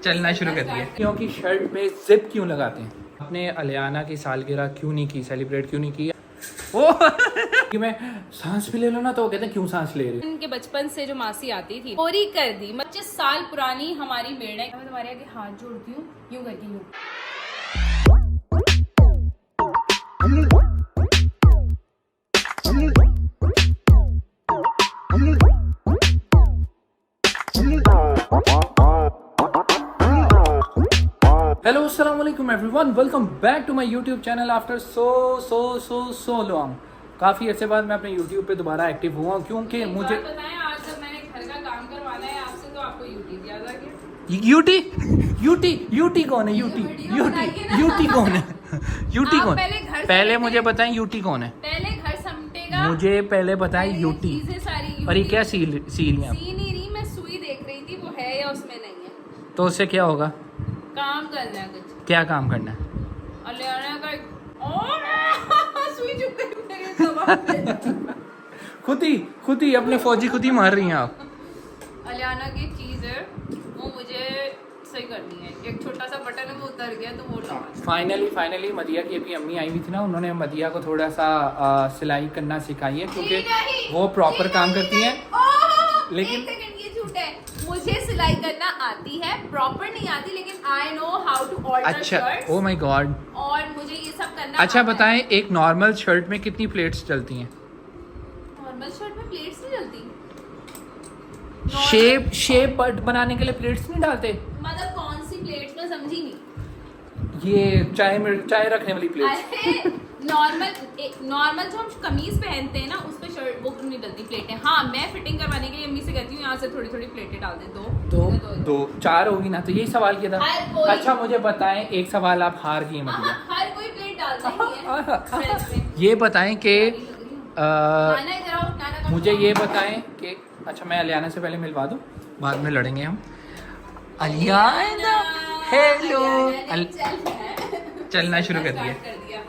चलना शुरू कर दिया। क्योंकि शर्ट पे जिप क्यों लगाते हैं? आपने अलियाना की सालगिरह क्यों नहीं की, सेलिब्रेट क्यों नहीं की? ओ कि मैं सांस भी ले लो ना तो वो कहते हैं क्यों सांस ले रही? इनके बचपन से जो मासी आती थी पूरी कर दी। 25 साल पुरानी हमारी मेड़ है। मैं तुम्हारे आगे हाथ जोड़ती हूँ, यूं करती हूँ। हेलो अस्सलाम वालेकुम everyone, welcome back to my YouTube channel after so long. काफ़ी अर्से बाद मैं अपने यूट्यूब पे दोबारा एक्टिव हुआ हूँ क्योंकि मुझे बताएं, आज जब मैंने घर का काम करवाना है आपसे तो आपको यूट्यूब याद आ गया। यूटी कौन है? यूटी कौन है? यूटी कौन? पहले मुझे बताएं यूटी कौन है? पहले घर समटेगा। मुझे पहले बताएं यूटी। सारी और ये क्या सील हैं? सी नहीं रही, मैं सुई देख रही थी वो है या उसमें नहीं है। तो उससे क्या होगा? काम करना है कुछ। क्या काम करना है? अलियाना का सुई चुप गई मेरे दिमाग पे। खुद ही अपने फौजी खुद ही मार रही हैं आप। अलियाना की चीज है वो मुझे सही करनी है। एक छोटा सा बटन है वो उतर गया तो वो लगा। फाइनली मदिया की अभी अम्मी आई हुई थी ना, उन्होंने मदिया को थोड़ा सा सिलाई करना सिखाई है क्योंकि वो प्रॉपर काम करती हैं। लेकिन एक सेकंड, ये झूठ है। मुझे सिलाई करना आती है, प्रॉपर नहीं आती, लेकिन I know how to alter अच्छा, शर्ट्स। Oh my God. और मुझे ये सब करना अच्छा आता है। बताएं, एक नॉर्मल शर्ट में कितनी प्लेट्स चलती हैं? नॉर्मल शर्ट में प्लेट्स नहीं चलती। शेप बनाने के लिए प्लेट्स नहीं डालते? मतलब कौन सी प्लेट्स, मैं समझी नहीं। ये चाय रखने वाली प्लेट्स। अरे नॉर्मल जो हम कमीज पहनते हैं ना उस पे शर्ट वो नहीं डलती प्लेटें। हाँ, मैं फिटिंग करवाने के लिए अम्मी से कहती हूँ यहाँ से थोड़ी थोड़ी प्लेटें डाल दे। दो चार होगी ना, तो यही सवाल किया हर था। कोई- अच्छा मुझे बताएं, एक सवाल आप हार गई मदिया। हर कोई प्लेट डालता ही है। ये बताएं कि नाना इधर आओ, नाना का मुझे ये बताएं कि अच्छा मैं अलियाना से पहले मिलवा दूं, बाद में लड़ेंगे हम। अलियाना हेलो चलना शुरू कर दिया।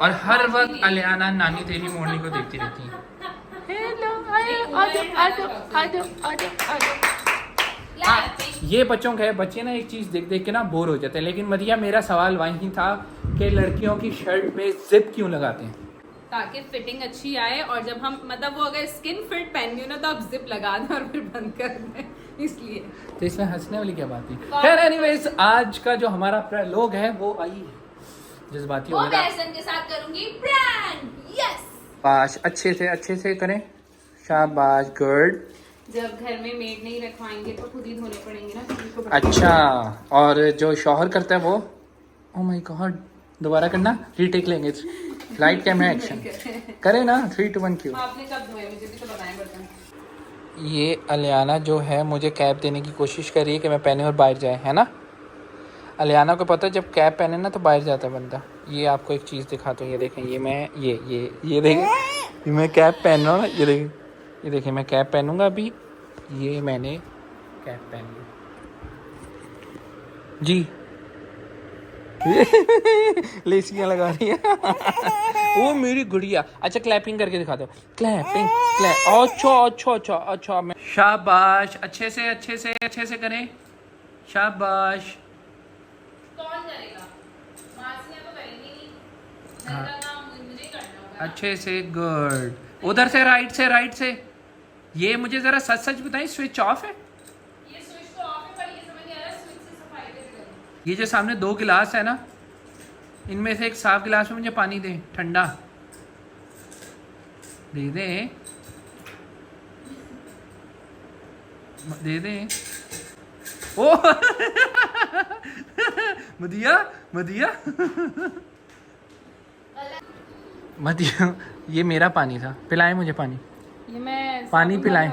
और हर वक्त अलियाना नानी तेरी मोरनी को देखती रहती है। ये बच्चों का है, बच्चे ना एक चीज देख देख के ना बोर हो जाते हैं। लेकिन मदिया, मेरा सवाल वही था कि लड़कियों की शर्ट पे जिप क्यों लगाते हैं? ताकि फिटिंग अच्छी आए, और जब हम मतलब वो अगर स्किन फिट पहननी हो ना तो आप जिप लगा दें और फिर बंद कर दें, इसलिए। तो इसमें हंसने वाली क्या बात थी? खैर एनीवेज, आज का जो हमारा प्रलोग है वो आई है जज्बाती वो होगा। मैं ऐसन के साथ करूंगी प्रैंक। यस, शाबाश, अच्छे से करें। शाबाश, गुड। जब घर में मेड नहीं रखवाएंगे तो खुद ही धोने पड़ेंगे ना किसी को। अच्छा, और जो शौहर करता है वो, ओ माय गॉड, दोबारा करना, रीटेक लेंगे। लाइट कैमरा एक्शन करे ना, 3 2 1 क्यों। आपने कब धोए, मुझे भी तो बताएं बर्तन। ये अलियाना जो है मुझे कैप देने की कोशिश कर रही है कि मैं पहने और बाहर जाए, है ना? अलियाना को पता है जब कैप पहने ना तो बाहर जाता है बंदा। ये आपको एक चीज़ दिखाता हूँ, ये देखें, ये मैं ये देखें, ये मैं कैप पहन रहा हूँ ना, ये देखें मैं कैप पहनूंगा अभी। ये मैंने कैप पहन ली जी। लेसियाँ लगा रही है। वो मेरी गुड़िया। अच्छा क्लैपिंग करके दिखा दो। क्लैपिंग अच्छा मैं शाबाश, अच्छे से करें। शाबाश। कौन करेगा? मासियां तो करेंगी नहीं, घर का काम मुझे ही करना होगा। अच्छे से, गुड। उधर से राइट से। ये मुझे जरा सच बताएं, स्विच ऑफ है? ये स्विच तो ऑफ है, पर ये समझ नहीं आ रहा स्विच से सफाई कैसे करूं। ये जो सामने 2 गिलास है ना, इनमें से एक साफ गिलास में मुझे पानी दे, ठंडा दे दे। ओ मदिया, ये मेरा पानी था, पिलाए मुझे पानी। ये मैं पानी पिलाएं।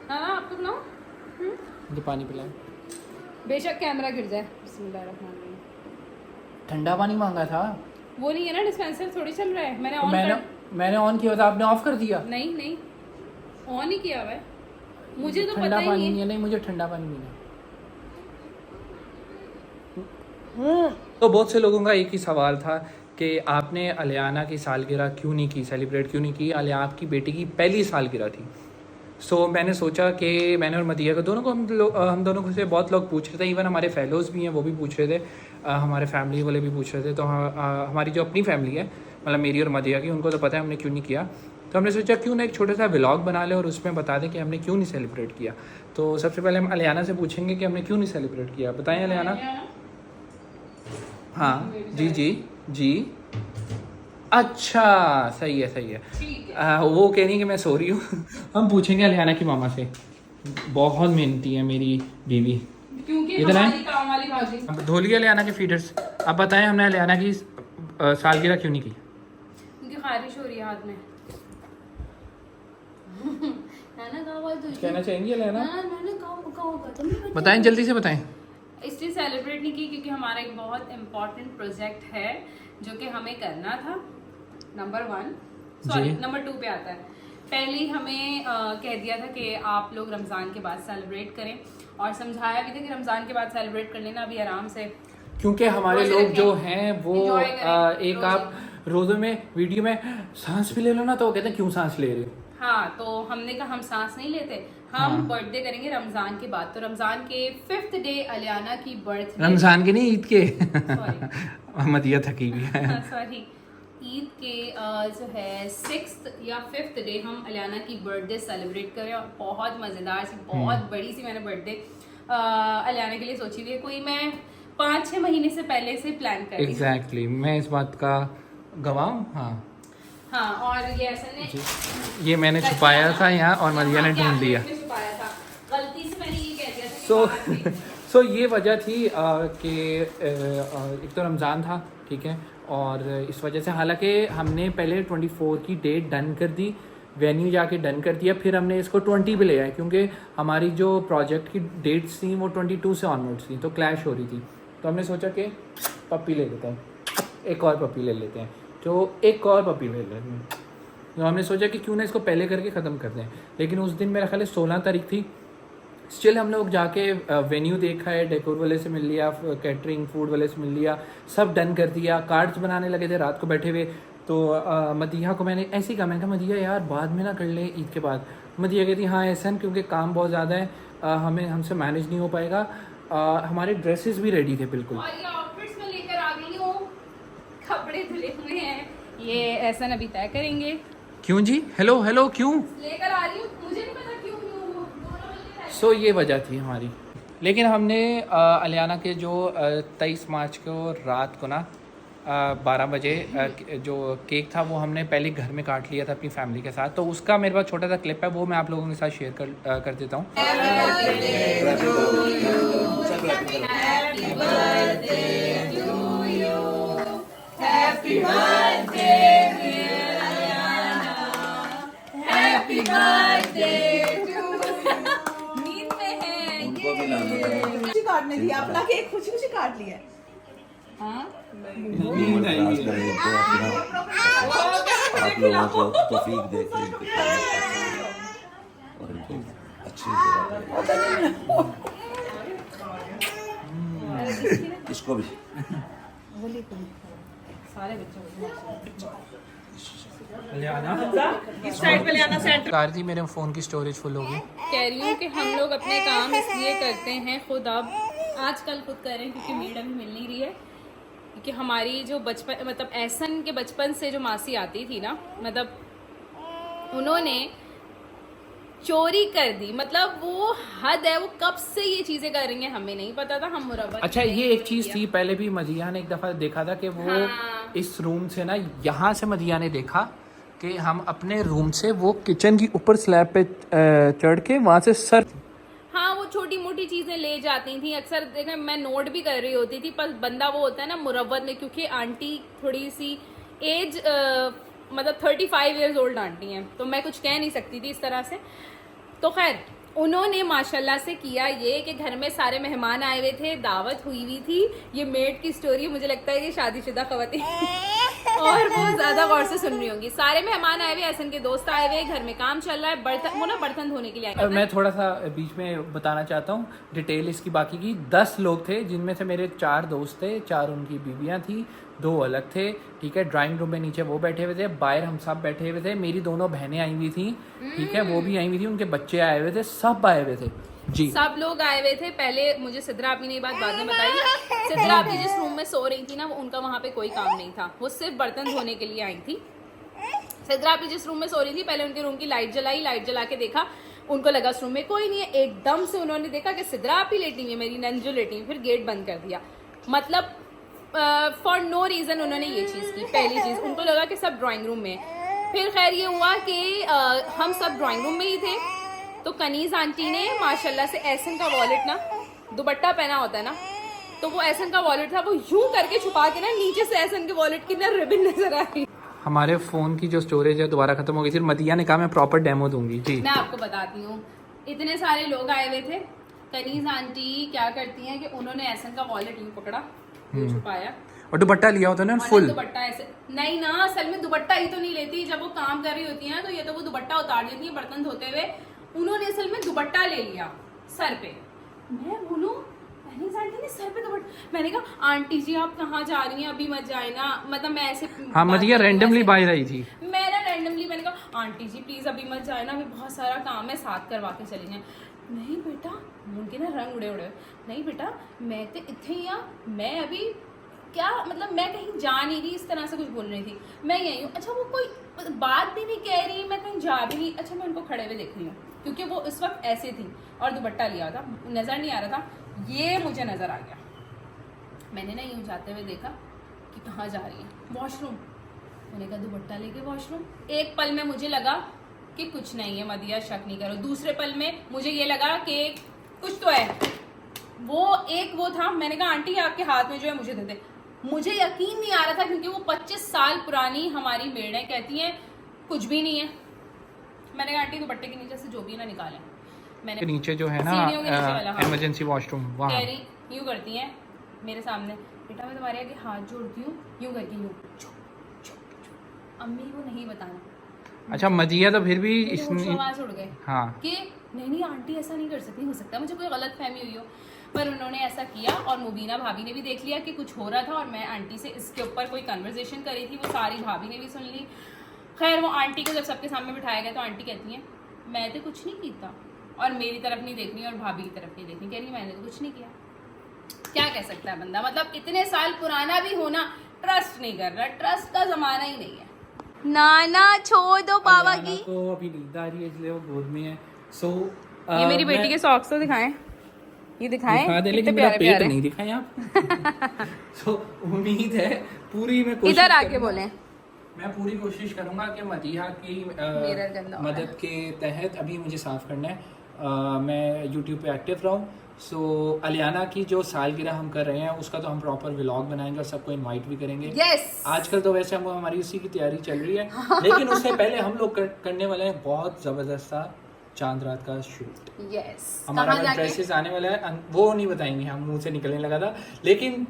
हाँ आपको पिलाऊं? मुझे पानी पिलाए। बेशक कैमरा गिर जाए। बिस्मिल्लाहिर्रहमानिर्रहीम। ठंडा पानी मांगा था। वो नहीं है ना, डिस्पेंसर थोड़ी चल रहा है। मैंने ऑन किया था, आपने ऑफ कर दिया। नहीं ऑन ही किया हुआ है, मुझे तो ठंडा पता पानी ही नहीं है। नहीं, मुझे ठंडा पानी पीना। तो बहुत से लोगों का एक ही सवाल था कि आपने अलियाना की सालगिरह क्यों नहीं की, सेलिब्रेट क्यों नहीं की? अलियाना आपकी बेटी की पहली सालगिरह थी, सो मैंने सोचा कि मैंने और मदिया को दोनों को हम दोनों को से बहुत लोग पूछ रहे थे, इवन हमारे फेलोज़ भी हैं वो भी पूछ रहे थे, हमारे फैमिली वाले भी पूछ रहे थे। तो हमारी जो अपनी फैमिली है, मतलब मेरी और मदिया की, उनको तो पता है हमने क्यों नहीं किया। तो हमने सोचा क्यों ना एक छोटा सा व्लॉग बना लें और उसमें बता दें कि हमने क्यों नहीं सेलिब्रेट किया। तो सबसे पहले हम अलियाना से पूछेंगे कि हमने क्यों नहीं सेलिब्रेट किया। बताएं अलियाना। हाँ जी जी जी। अच्छा सही है सही है। वो कह रही है कि मैं सो रही हूँ। हम पूछेंगे अलियाना की मामा से, बहुत मेहनती है मेरी बीवी। क्योंकि इधर आए। हमारी काम वाली भाजी। अब धो लिया अलियाना के फीडर्स। अब बताएं हमने अलियाना की सालगिरह क्यों नहीं की। क्योंकि खारिश हो रही है हाथ में। नाना कहाँ बात हुई? कहना चाहेंगी अलियाना? नाना कहाँ बताएं जल्दी से बताएं। इसलिए सेलिब्रेट नहीं की क्योंकि हमारा एक बहुत इम्पोर्टेंट प्रोजेक्ट है जो कि हमें करना था। नंबर 1 सॉरी जी। नंबर 2 पे आता है। पहले ही हमें कह दिया था कि आप लोग रमज़ान के बाद सेलिब्रेट करें और समझाया भी था कि रमज़ान के बाद सेलिब्रेट कर लेना अभी आराम से, क्योंकि हमारे रोजे लोग रखें, जो हैं वो enjoy करें, एक रोजे। आप रोज़े में वीडियो में सांस भी ले लो ना तो वो कहते हैं क्यों सांस ले रहे हो। हाँ, तो हमने कहा हम सांस नहीं लेते, हम हाँ। बर्थडे करेंगे रमज़ान के बाद। तो रमज़ान के 5th डे अलियाना की बर्थडे, रमज़ान के नहीं, ईद के। सॉरी मदिया थकी हुई है। सॉरी, ईद के जो है 6th या 5th डे हम अलियाना की बर्थडे सेलिब्रेट करें। और बहुत मज़ेदार सी, बहुत बड़ी सी मैंने बर्थडे अलियाना के लिए सोची हुई है। कोई मैं 5-6 महीने से पहले से प्लान कर रही हूँ। एग्जैक्टली मैं इस बात का गवाह हूँ। हाँ हाँ, और ये ऐसा ने ये मैंने छुपाया था यहाँ और मदिया ने ढूंढ लिया। छुपाया था, गलती से मैंने ये कह दिया था कि सो बाहर से। सो ये वजह थी कि एक तो रमज़ान था, ठीक है, और इस वजह से हालांकि हमने पहले 24 की डेट डन कर दी, वेन्यू जाके डन कर दिया, फिर हमने इसको 20 पे ले आए क्योंकि हमारी जो प्रोजेक्ट की डेट्स थी वो 22 से ऑनवर्ड्स थी, तो क्लैश हो रही थी। तो हमने सोचा कि पप्पी ले लेते हैं, एक और पप्पी ले लेते हैं, तो एक और पप्पी ले लेते हैं। तो हमने सोचा कि क्यों ना इसको पहले करके ख़त्म कर दें। लेकिन उस दिन मेरा ख्याल है 16 तारीख थी। स्टिल हम लोग जाके वेन्यू देखा है, डेकोर वाले से मिल लिया, कैटरिंग फूड वाले से मिल लिया, सब डन कर दिया, कार्ड्स बनाने लगे थे रात को बैठे हुए। तो मदिया को मैंने ऐसे ही कहा, मैंने कहा मदिया यार बाद में ना कर ले ईद के बाद। मदिया कहती हाँ ऐसा, क्योंकि काम बहुत ज़्यादा है, हमसे मैनेज नहीं हो पाएगा। हमारे ड्रेसेस भी रेडी थे बिल्कुल। और ये आउटफिट्स में लेकर आ गई हूँ, कपड़े धुले हुए हैं, ये ऐसा अभी तय करेंगे। क्यों जी? हेलो हेलो क्यों? लेकर आ रही हूँ, मुझे नहीं पता क्यों क्यों वो दोनों मिलकर सो ये वजह थी हमारी। लेकिन हमने अलियाना के जो 23 मार्च को रात को ना 12 बजे जो केक था वो हमने पहले घर में काट लिया था अपनी फैमिली के साथ। तो उसका मेरे पास छोटा सा क्लिप है, वो मैं आप लोगों के साथ शेयर कर देता हूँ। नींद में है उनको भी लाना था। खुशी काटने दी, अपना केक खुशी खुशी काट लिया। हाँ? उम्र दराज करे तो अपना आप लोगों को तौफीक दे के इनको और इनको अच्छी जगह इसको भी सारे बच्चों इस साइड पे ले आना सेंटर। कार थी, मेरे फ़ोन की स्टोरेज फुल हो गई। कह रही हूँ कि हम लोग अपने काम इसलिए करते हैं खुद, अब आजकल खुद कर रहे हैं क्योंकि मेड अभी मिल नहीं रही है। क्योंकि हमारी जो बचपन, मतलब एहसन के बचपन से जो मासी आती थी ना, मतलब उन्होंने चोरी कर दी, मतलब वो हद है। वो कब से ये चीज़ें कर रही हैं हमें नहीं पता था, हम मुरब्बा। अच्छा ये एक चीज़ थी, पहले भी मदिया ने एक दफ़ा देखा था कि वो हाँ। इस रूम से ना, यहाँ से मदिया ने देखा कि हम अपने रूम से वो किचन की ऊपर स्लैब पे चढ़ के वहाँ से सर। हाँ, वो छोटी मोटी चीज़ें ले जाती थी अक्सर। देखें मैं नोट भी कर रही होती थी, पर बंदा वो होता है ना मुरव्वत में, क्योंकि आंटी थोड़ी सी एज मतलब 35 ईयर्स ओल्ड आंटी हैं, तो मैं कुछ कह नहीं सकती थी इस तरह से। तो खैर उन्होंने माशाल्लाह से किया ये कि घर में सारे मेहमान आए हुए थे, दावत हुई थी। ये मेड की स्टोरी मुझे लगता है कि शादीशुदा ख़वातीन और वो ज़्यादा गौर से सुन रही होंगी। सारे मेहमान आए हुए, हसन के दोस्त आए हुए, घर में काम चल रहा है, बर्तन वो ना बर्तन धोने के लिए आए। मैं थोड़ा सा बीच में बताना चाहता हूँ डिटेल इसकी बाकी की। 10 लोग थे, जिनमें से मेरे 4 दोस्त थे, 4 उनकी बीवियाँ थी, दो अलग थे, ठीक है। ड्राइंग रूम में नीचे वो बैठे हुए थे, बाहर हम सब बैठे हुए थे। मेरी दोनों बहनें आई हुई थी, ठीक है, वो भी आई हुई थी, उनके बच्चे आए हुए थे, सब आए हुए थे जी। सब लोग आए हुए थे। पहले मुझे सिद्रा आपी ने ये बात बाद में बताई। सिद्रा आपी जिस रूम में सो रही थी ना, वो उनका वहाँ पे कोई काम नहीं था, वो सिर्फ बर्तन धोने के लिए आई थी। सिद्रा आपी जिस रूम में सो रही थी, पहले उनके रूम की लाइट जलाई, लाइट जला के देखा, उनको लगा उस रूम में कोई नहीं है। एकदम से उन्होंने देखा कि सिद्रा आपी लेटी हुई है, मेरी नंजू लेटी हुई, फिर गेट बंद कर दिया। मतलब फॉर नो रीजन उन्होंने ये चीज़ की। पहली चीज़, उनको लगा कि सब ड्राइंग रूम में है। फिर खैर ये हुआ कि हम सब ड्राइंग रूम में ही थे, तो कनीज आंटी ने माशाल्लाह से एहसन का वॉलेट ना, दुपट्टा पहना होता है ना, तो वो एहसन का वॉलेट था, वो यूं करके छुपा के ना नीचे से एहसन के वॉलेट की ना रिबन नजर आ रही। हमारे फ़ोन की जो स्टोरेज है दोबारा ख़त्म हो गई थी। मदिया ने कहा मैं प्रॉपर डेमो दूंगी जी। मैं आपको बताती हूँ, इतने सारे लोग आए हुए थे। कनीज आंटी क्या करती हैं कि उन्होंने एहसन का वॉलेट यूं पकड़ा, यूं छुपाया, और दुपट्टा लिया होता है ना फुल। दुपट्टा ऐसे नहीं ना, असल में दुपट्टा ही तो नहीं लेती। जब वो काम कर रही होती है तो ये तो वो दुपट्टा उतार देती है बर्तन धोते हुए। उन्होंने असल में दुपट्टा ले लिया सर पे। मैं बोलूं कनीज आंटी ने सर पे दुपट्टा, मैंने कहा आंटी जी आप कहाँ जा रही हैं, अभी मत जाए ना। मतलब मैं ऐसे हाँ, मदिया रैंडमली बाहर आई थी। मैं ना रैंडमली मैंने कहा आंटी जी प्लीज अभी मत जाए ना, अभी बहुत सारा काम है, साथ करवा के चली जाए। नहीं बेटा, उनके ना रंग उड़े उड़े। नहीं बेटा मैं तो इतने ही आ, मैं अभी क्या मतलब मैं कहीं जा नहीं रही, इस तरह से कुछ बोल रही थी। मैं यही हूँ। अच्छा वो कोई बात भी नहीं कह रही, मैं कहीं जा भी नहीं। अच्छा मैं उनको खड़े हुए देख रही हूँ, क्योंकि वो इस वक्त ऐसे थी और दुपट्टा लिया था, नज़र नहीं आ रहा था। ये मुझे नज़र आ गया। मैंने ना यूँ जाते हुए देखा कि कहाँ जा रही है, वॉशरूम। मैंने कहा दुपट्टा लेके वॉशरूम। एक पल में मुझे लगा कि कुछ नहीं है, मदिया शक नहीं करो। दूसरे पल में मुझे ये लगा कि कुछ तो है। वो था, मैंने कहा आंटी आपके हाथ में जो है मुझे दे दे। मुझे यकीन नहीं आ रहा था, क्योंकि वो 25 साल पुरानी हमारी मेड है। कहती हैं कुछ भी नहीं है। मैंने कहा आंटी दुपट्टे के नीचे से जो भी ना निकालें। मैंने नीचे जो है ना इमरजेंसी वॉशरूम, वहाँ कह रही यूँ करती हैं मेरे सामने, बेटा मैं तुम्हारे आगे हाथ जोड़ती हूँ, यूँ करके यूँ। अम्मी को नहीं बताना। अच्छा मदिया तो फिर भी आवाज उड़ गए हाँ कि नहीं आंटी ऐसा नहीं कर सकती, हो सकता है मुझे कोई गलत फहमी हुई हो। पर उन्होंने ऐसा किया, और मुबीना भाभी ने भी देख लिया कि कुछ हो रहा था, और मैं आंटी से इसके ऊपर कोई कन्वर्सेशन करी थी, वो सारी भाभी ने भी सुन ली। खैर वो आंटी को जब सबके सामने बिठाया गया तो आंटी कहती हैं मैं तो कुछ नहीं कीता, और मेरी तरफ नहीं देखनी और भाभी की तरफ नहीं देखनी। कह रही मैंने तो कुछ नहीं किया। क्या कह सकता है बंदा, मतलब इतने साल पुराना भी होना, ट्रस्ट नहीं कर रहा। ट्रस्ट का जमाना ही नहीं है। नाना छोड़ दो बाबा की। तो अभी नींद आ रही है इसलिए वो गोद में है। सो ये मेरी बेटी के सॉक्स तो दिखाएं, ये दिखाएं, दिखा दे, लेकिन मेरा पेट नहीं दिखाएं आप। सो उम्मीद है पूरी मैं कोशिश इधर आके बोलें। मैं पूरी कोशिश करूंगा कि मदीहा की मदद के तहत, अभी मुझे साफ करना है, मैं YouTube पे एक्टिव रहूं। सो अलियाना की जो सालगिरह हम कर रहे हैं उसका तो हम प्रॉपर व्लॉग बनाएंगे और सबको इनवाइट भी करेंगे। आजकल तो वैसे हमारी उसी की तैयारी चल रही है, लेकिन उससे पहले हम लोग करने वाले हैं बहुत जबरदस्त सा चांद रात का शूट। हमारा ड्रेसेस आने वाला है, वो नहीं बताएंगे, हम मुंह से निकलने लगा था। लेकिन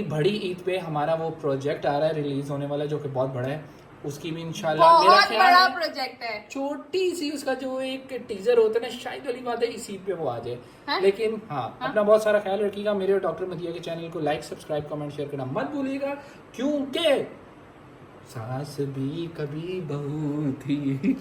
बड़ी ईद पे हमारा वो प्रोजेक्ट आ रहा है, रिलीज होने वाला, जो कि बहुत बड़ा है। उसकी भी इंशाल्लाह मेरा ख्याल बड़ा प्रोजेक्ट है। छोटी सी उसका जो एक टीजर होता है ना, शायद वाली बात है इस ईद पे वो आ जाए। लेकिन हाँ, अपना बहुत सारा ख्याल रखिएगा। मेरे और डॉक्टर मदिया के चैनल को लाइक, सब्सक्राइब, कमेंट, शेयर करना मत भूलिएगा, क्योंकि सास भी कभी बहू थी।